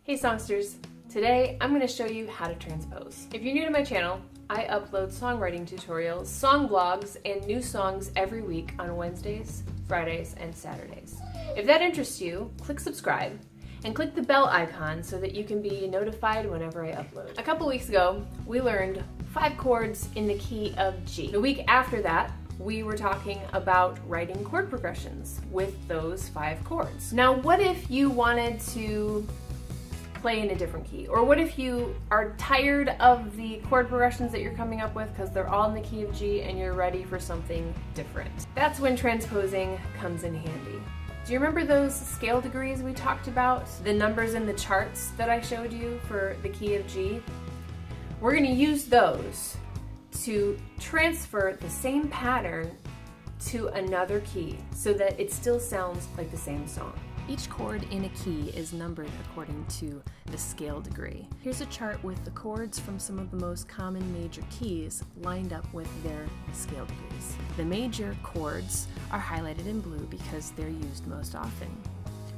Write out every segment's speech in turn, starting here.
Hey songsters! Today I'm going to show you how to transpose. If you're new to my channel, I upload songwriting tutorials, song blogs, and new songs every week on Wednesdays, Fridays, and Saturdays. If that interests you, click subscribe and click the bell icon so that you can be notified whenever I upload. A couple weeks ago, we learned 5 chords in the key of G. The week after that, we were talking about writing chord progressions with those 5 chords. Now, what if you wanted to play in a different key? Or what if you are tired of the chord progressions that you're coming up with because they're all in the key of G and you're ready for something different? That's when transposing comes in handy. Do you remember those scale degrees we talked about? The numbers in the charts that I showed you for the key of G? We're going to use those to transfer the same pattern to another key so that it still sounds like the same song. Each chord in a key is numbered according to the scale degree. Here's a chart with the chords from some of the most common major keys lined up with their scale degrees. The major chords are highlighted in blue because they're used most often,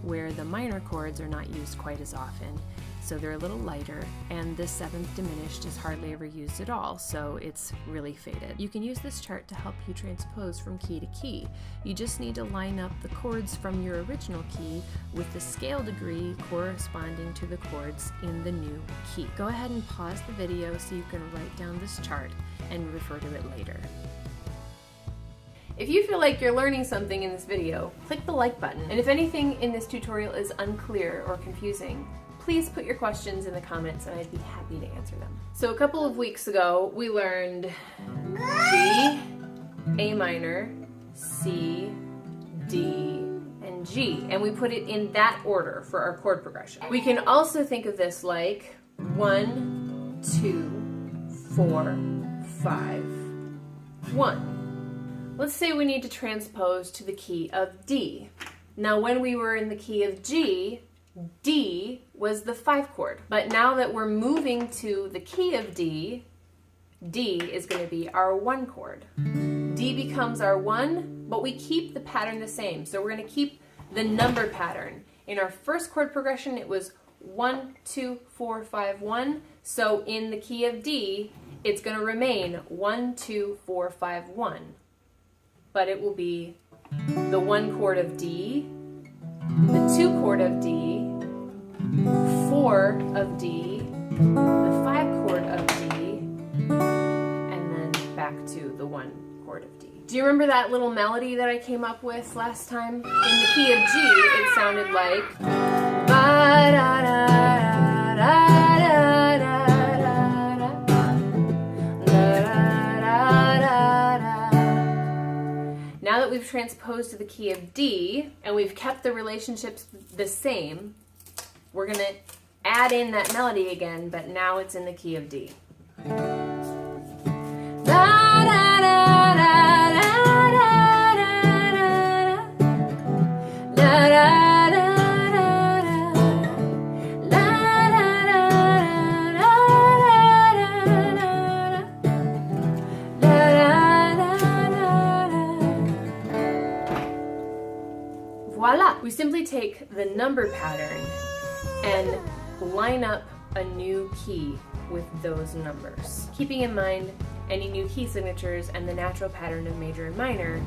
where the minor chords are not used quite as often, so they're a little lighter, and the 7th diminished is hardly ever used at all, so it's really faded. You can use this chart to help you transpose from key to key. You just need to line up the chords from your original key with the scale degree corresponding to the chords in the new key. Go ahead and pause the video so you can write down this chart and refer to it later. If you feel like you're learning something in this video, click the like button. And if anything in this tutorial is unclear or confusing, please put your questions in the comments and I'd be happy to answer them. So a couple of weeks ago, we learned G, A minor, C, D, and G, and we put it in that order for our chord progression. We can also think of this like 1, 2, 4, 5, 1. Let's say we need to transpose to the key of D. Now when we were in the key of G, D was the 5 chord. But now that we're moving to the key of D, D is going to be our 1 chord. D becomes our 1, but we keep the pattern the same. So we're going to keep the number pattern. In our first chord progression, it was 1, 2, 4, 5, 1. So in the key of D, it's going to remain 1, 2, 4, 5, 1. But it will be the 1 chord of D, the 2 chord of D, 4 of D, the 5 chord of D, and then back to the 1 chord of D. Do you remember that little melody that I came up with last time? In the key of G, it sounded like Now that we've transposed to the key of D and we've kept the relationships the same, we're going to add in that melody again, but now it's in the key of D. Voila! We simply take the number pattern and line up a new key with those numbers, keeping in mind any new key signatures and the natural pattern of major and minor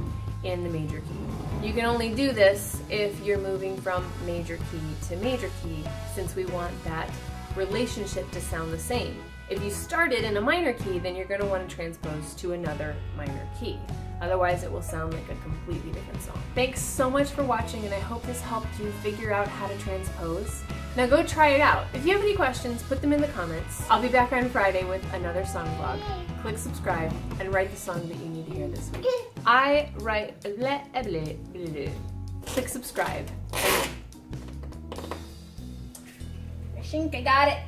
in the major key. You can only do this if you're moving from major key to major key, since we want that relationship to sound the same. If you started in a minor key, then you're going to want to transpose to another minor key. Otherwise, it will sound like a completely different song. Thanks so much for watching, and I hope this helped you figure out how to transpose. Now go try it out. If you have any questions, put them in the comments. I'll be back on Friday with another song vlog. Click subscribe and write the song that you need to hear this week. I write Click subscribe. I think I got it.